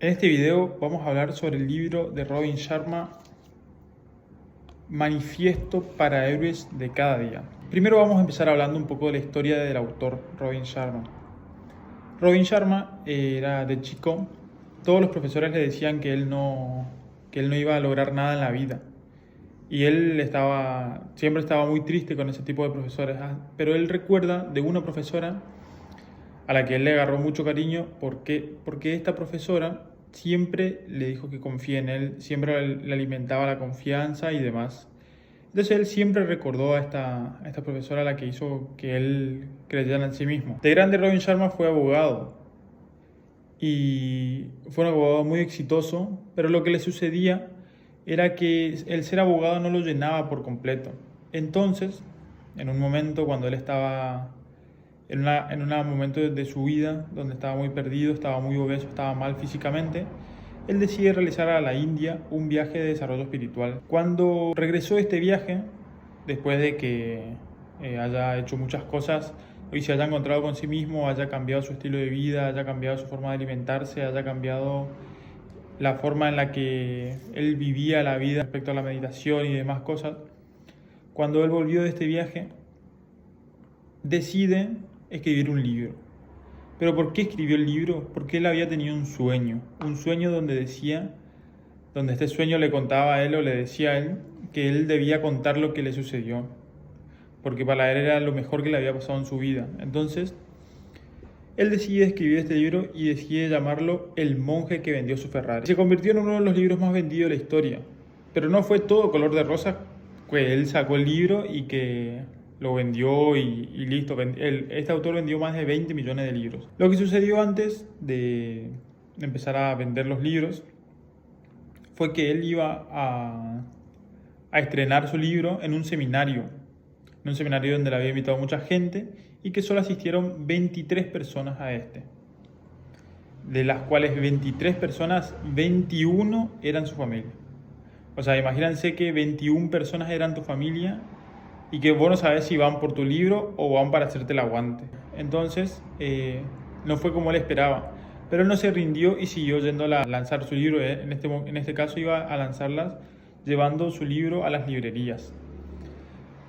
En este video vamos a hablar sobre el libro de Robin Sharma, Manifiesto para Héroes de cada día. Primero vamos a empezar hablando un poco de la historia del autor Robin Sharma. Robin Sharma era de chico, todos los profesores le decían que él no iba a lograr nada en la vida. Y él siempre estaba muy triste con ese tipo de profesores. Pero él recuerda de una profesora a la que él le agarró mucho cariño porque esta profesora siempre le dijo que confíe en él, siempre le alimentaba la confianza y demás. Entonces él siempre recordó a esta profesora a la que hizo que él creyera en sí mismo. De grande Robin Sharma fue abogado y fue un abogado muy exitoso, pero lo que le sucedía era que el ser abogado no lo llenaba por completo. Entonces, en un momento cuando él estaba en un momento de su vida donde estaba muy perdido, estaba muy obeso, estaba mal físicamente, él decide realizar a la India un viaje de desarrollo espiritual. Cuando regresó de este viaje, después de que haya hecho muchas cosas y se haya encontrado con sí mismo, haya cambiado su estilo de vida, haya cambiado su forma de alimentarse, haya cambiado la forma en la que él vivía la vida respecto a la meditación y demás cosas, cuando él volvió de este viaje, decide escribir un libro. ¿Pero por qué escribió el libro? Porque él había tenido un sueño donde este sueño le contaba a él o le decía a él que él debía contar lo que le sucedió, porque para él era lo mejor que le había pasado en su vida. Entonces, él decide escribir este libro y decide llamarlo El monje que vendió su Ferrari. Se convirtió en uno de los libros más vendidos de la historia, pero no fue todo color de rosa, que él sacó el libro y que lo vendió y listo. Este autor vendió más de 20 millones de libros. Lo que sucedió antes de empezar a vender los libros fue que él iba a estrenar su libro en un seminario donde le había invitado mucha gente y que solo asistieron 23 personas a este. De las cuales 23 personas, 21 eran su familia. O sea, imagínense que 21 personas eran tu familia y que vos no sabes si van por tu libro o van para hacerte el aguante. Entonces, no fue como él esperaba. Pero él no se rindió y siguió yendo a lanzar su libro. En este caso iba a lanzarlas llevando su libro a las librerías.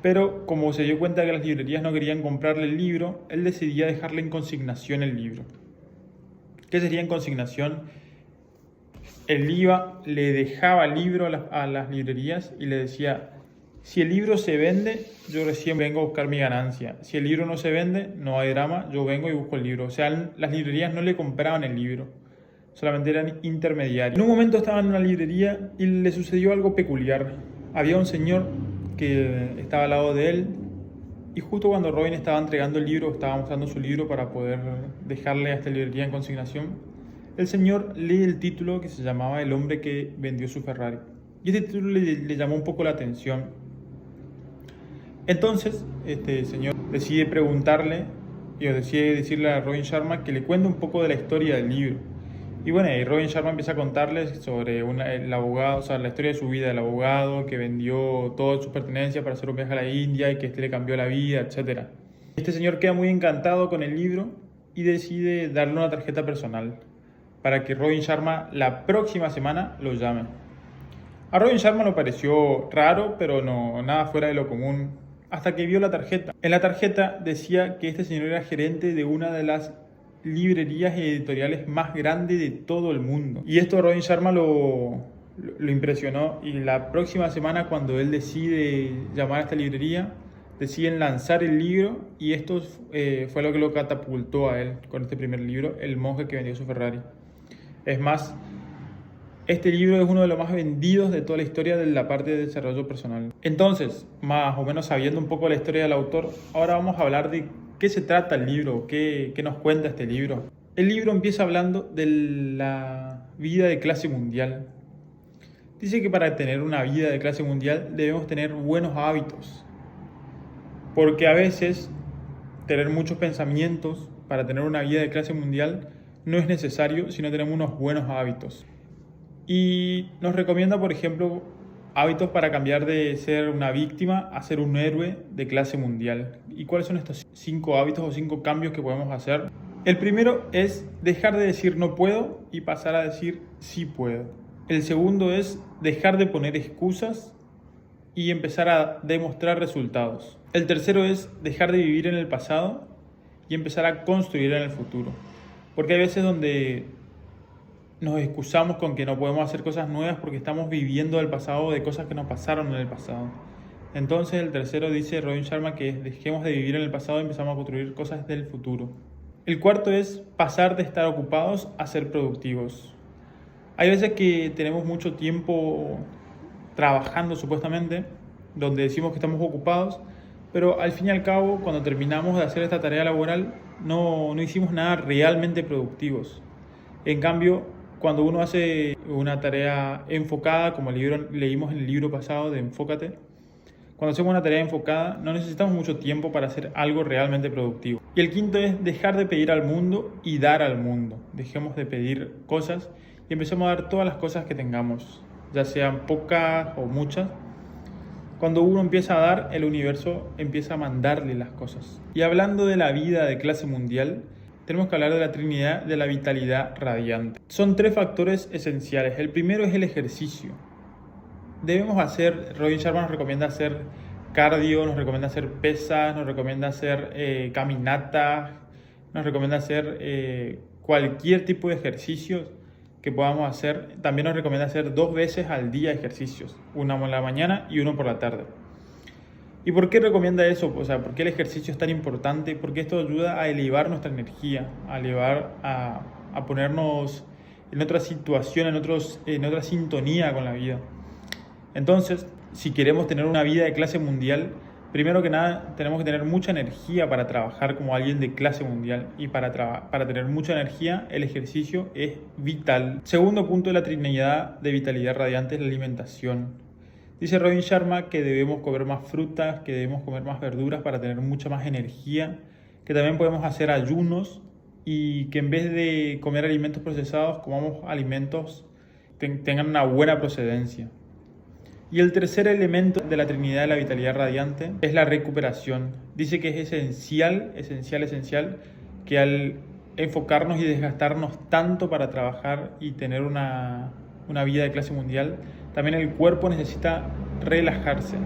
Pero como se dio cuenta que las librerías no querían comprarle el libro, él decidía dejarle en consignación el libro. ¿Qué sería en consignación? Él le dejaba el libro a las librerías y le decía: si el libro se vende, yo recién vengo a buscar mi ganancia. Si el libro no se vende, no hay drama, yo vengo y busco el libro. O sea, las librerías no le compraban el libro, solamente eran intermediarios. En un momento estaba en una librería y le sucedió algo peculiar. Había un señor que estaba al lado de él y justo cuando Robin estaba entregando el libro, estaba mostrando su libro para poder dejarle a esta librería en consignación, el señor lee el título que se llamaba El hombre que vendió su Ferrari. Y este título le llamó un poco la atención. Entonces, este señor decide decide decirle a Robin Sharma que le cuente un poco de la historia del libro. Y bueno, y Robin Sharma empieza a contarles sobre el abogado, o sea, la historia de su vida, del abogado que vendió todas sus pertenencias para hacer un viaje a la India y que le cambió la vida, etc. Este señor queda muy encantado con el libro y decide darle una tarjeta personal para que Robin Sharma la próxima semana lo llame. A Robin Sharma le pareció raro, pero no nada fuera de lo común, hasta que vio la tarjeta. En la tarjeta decía que este señor era gerente de una de las librerías y editoriales más grandes de todo el mundo. Y esto a Robin Sharma lo impresionó, y la próxima semana, cuando él decide llamar a esta librería, deciden lanzar el libro, y esto fue lo que lo catapultó a él con este primer libro, El monje que vendió su Ferrari. Es más, este libro es uno de los más vendidos de toda la historia de la parte de desarrollo personal. Entonces, más o menos sabiendo un poco la historia del autor, ahora vamos a hablar de qué se trata el libro, qué nos cuenta este libro. El libro empieza hablando de la vida de clase mundial. Dice que para tener una vida de clase mundial debemos tener buenos hábitos, porque a veces tener muchos pensamientos para tener una vida de clase mundial no es necesario si no tenemos unos buenos hábitos. Y nos recomienda, por ejemplo, hábitos para cambiar de ser una víctima a ser un héroe de clase mundial. ¿Y cuáles son estos 5 hábitos o 5 cambios que podemos hacer? El primero es dejar de decir no puedo y pasar a decir sí puedo. El segundo es dejar de poner excusas y empezar a demostrar resultados. El tercero es dejar de vivir en el pasado y empezar a construir en el futuro. Porque hay veces donde nos excusamos con que no podemos hacer cosas nuevas porque estamos viviendo del pasado, de cosas que nos pasaron en el pasado. Entonces el tercero dice Robin Sharma que dejemos de vivir en el pasado y empezamos a construir cosas del futuro. El cuarto es pasar de estar ocupados a ser productivos. Hay veces que tenemos mucho tiempo trabajando supuestamente, donde decimos que estamos ocupados, pero al fin y al cabo, cuando terminamos de hacer esta tarea laboral, no hicimos nada realmente productivos. En cambio, cuando uno hace una tarea enfocada, como leímos en el libro pasado de Enfócate, cuando hacemos una tarea enfocada, no necesitamos mucho tiempo para hacer algo realmente productivo. Y el quinto es dejar de pedir al mundo y dar al mundo. Dejemos de pedir cosas y empecemos a dar todas las cosas que tengamos, ya sean pocas o muchas. Cuando uno empieza a dar, el universo empieza a mandarle las cosas. Y hablando de la vida de clase mundial, tenemos que hablar de la Trinidad de la vitalidad radiante. Son 3 factores esenciales. El primero es el ejercicio. Debemos hacer, Robin Sharma nos recomienda hacer cardio, nos recomienda hacer pesas, nos recomienda hacer caminatas, nos recomienda hacer cualquier tipo de ejercicios que podamos hacer. También nos recomienda hacer 2 veces al día ejercicios, uno por la mañana y uno por la tarde. ¿Y por qué recomienda eso? O sea, ¿por qué el ejercicio es tan importante? Porque esto ayuda a elevar nuestra energía, a ponernos en otra situación, en otra sintonía con la vida. Entonces, si queremos tener una vida de clase mundial, primero que nada tenemos que tener mucha energía para trabajar como alguien de clase mundial. Y para tener mucha energía, el ejercicio es vital. Segundo punto de la Trinidad de vitalidad radiante es la alimentación. Dice Robin Sharma que debemos comer más frutas, que debemos comer más verduras para tener mucha más energía, que también podemos hacer ayunos y que en vez de comer alimentos procesados, comamos alimentos que tengan una buena procedencia. Y el tercer elemento de la Trinidad de la vitalidad radiante es la recuperación. Dice que es esencial que al enfocarnos y desgastarnos tanto para trabajar y tener una vida de clase mundial, también el cuerpo necesita relajarse.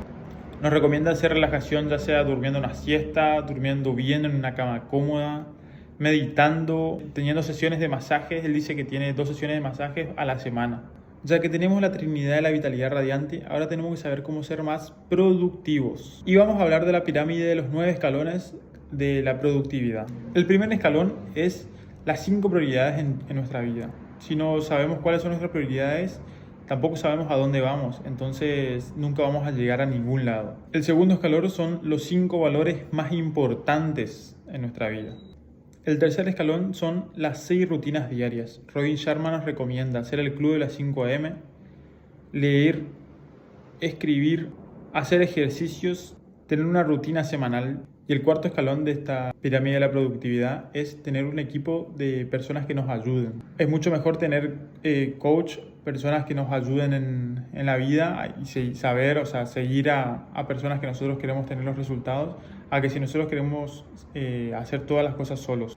Nos recomienda hacer relajación ya sea durmiendo una siesta, durmiendo bien en una cama cómoda, meditando, teniendo sesiones de masajes. Él dice que tiene 2 sesiones de masajes a la semana. Ya que tenemos la Trinidad de la vitalidad radiante, ahora tenemos que saber cómo ser más productivos. Y vamos a hablar de la pirámide de los 9 escalones de la productividad. El primer escalón es las 5 prioridades en nuestra vida. Si no sabemos cuáles son nuestras prioridades, tampoco sabemos a dónde vamos, entonces nunca vamos a llegar a ningún lado. El segundo escalón son los 5 valores más importantes en nuestra vida. El tercer escalón son las 6 rutinas diarias. Robin Sharma nos recomienda hacer el club de las 5 a.m., leer, escribir, hacer ejercicios, tener una rutina semanal. Y el cuarto escalón de esta pirámide de la productividad es tener un equipo de personas que nos ayuden. Es mucho mejor tener coach, personas que nos ayuden en la vida y saber, o sea, seguir a personas que nosotros queremos tener los resultados, a que si nosotros queremos hacer todas las cosas solos.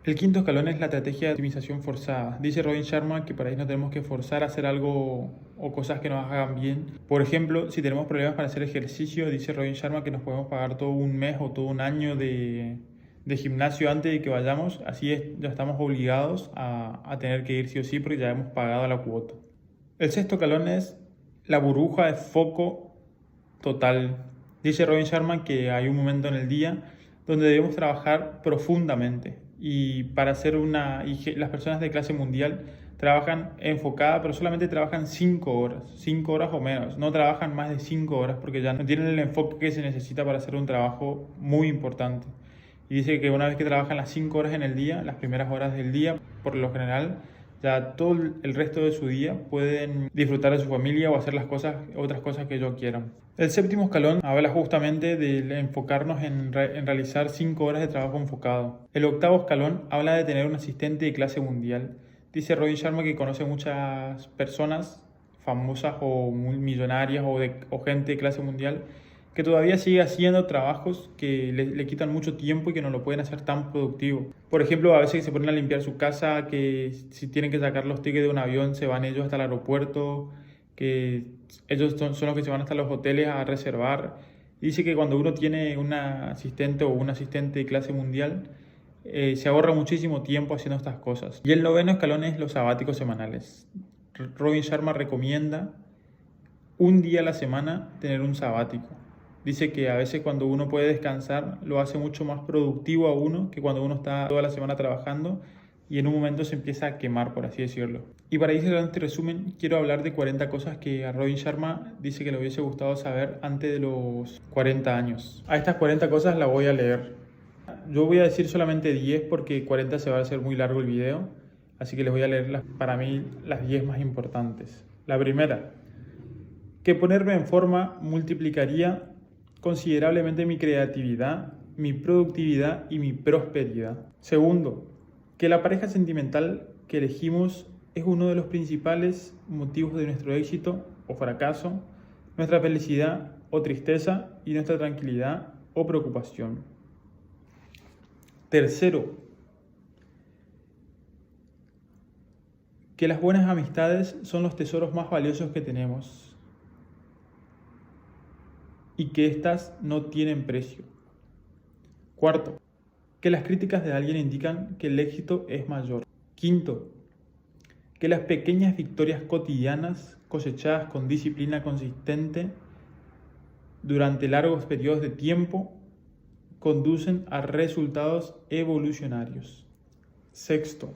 El quinto escalón es la estrategia de optimización forzada. Dice Robin Sharma que para ahí no tenemos que forzar a hacer algo o cosas que nos hagan bien. Por ejemplo, si tenemos problemas para hacer ejercicio, dice Robin Sharma que nos podemos pagar todo un mes o todo un año de gimnasio antes de que vayamos. Así es, ya estamos obligados a tener que ir sí o sí porque ya hemos pagado la cuota. El sexto escalón es la burbuja de foco total. Dice Robin Sharma que hay un momento en el día donde debemos trabajar profundamente. Y para hacer las personas de clase mundial trabajan enfocada, pero solamente trabajan 5 horas o menos. No trabajan más de 5 horas porque ya no tienen el enfoque que se necesita para hacer un trabajo muy importante. Y dice que una vez que trabajan las 5 horas en el día, las primeras horas del día, por lo general, ya todo el resto de su día pueden disfrutar de su familia o hacer otras cosas que ellos quieran. El séptimo escalón habla justamente de enfocarnos en realizar 5 horas de trabajo enfocado. El octavo escalón habla de tener un asistente de clase mundial. Dice Robin Sharma que conoce muchas personas famosas o muy millonarias o gente de clase mundial que todavía sigue haciendo trabajos que le quitan mucho tiempo y que no lo pueden hacer tan productivo. Por ejemplo, a veces se ponen a limpiar su casa, que si tienen que sacar los tickets de un avión, se van ellos hasta el aeropuerto, que ellos son los que se van hasta los hoteles a reservar. Dice que cuando uno tiene un asistente o un asistente de clase mundial, se ahorra muchísimo tiempo haciendo estas cosas. Y el noveno escalón es los sabáticos semanales. Robin Sharma recomienda un día a la semana tener un sabático. Dice que a veces cuando uno puede descansar lo hace mucho más productivo a uno que cuando uno está toda la semana trabajando y en un momento se empieza a quemar, por así decirlo. Y para ir cerrando este resumen, quiero hablar de 40 cosas que a Robin Sharma dice que le hubiese gustado saber antes de los 40 años. A estas 40 cosas las voy a leer. Yo voy a decir solamente 10 porque 40 se va a hacer muy largo el video, así que les voy a leer para mí las 10 más importantes. La primera, que ponerme en forma multiplicaría considerablemente mi creatividad, mi productividad y mi prosperidad. Segundo, que la pareja sentimental que elegimos es uno de los principales motivos de nuestro éxito o fracaso, nuestra felicidad o tristeza y nuestra tranquilidad o preocupación. Tercero, que las buenas amistades son los tesoros más valiosos que tenemos y que éstas no tienen precio. Cuarto, que las críticas de alguien indican que el éxito es mayor. Quinto, que las pequeñas victorias cotidianas cosechadas con disciplina consistente durante largos periodos de tiempo conducen a resultados evolucionarios. Sexto,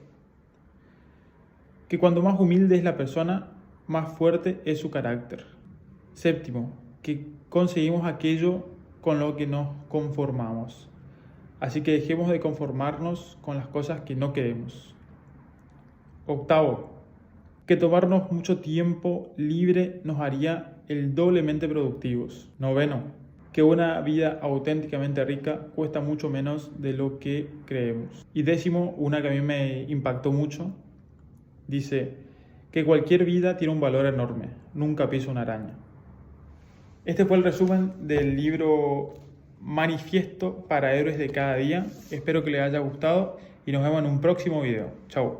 que cuando más humilde es la persona, más fuerte es su carácter. Séptimo, que conseguimos aquello con lo que nos conformamos. Así que dejemos de conformarnos con las cosas que no queremos. Octavo, que tomarnos mucho tiempo libre nos haría el doblemente productivos. Noveno, que una vida auténticamente rica cuesta mucho menos de lo que creemos. Y décimo, una que a mí me impactó mucho, dice que cualquier vida tiene un valor enorme, nunca pisa una araña. Este fue el resumen del libro Manifiesto para Héroes de Cada Día. Espero que les haya gustado y nos vemos en un próximo video. Chao.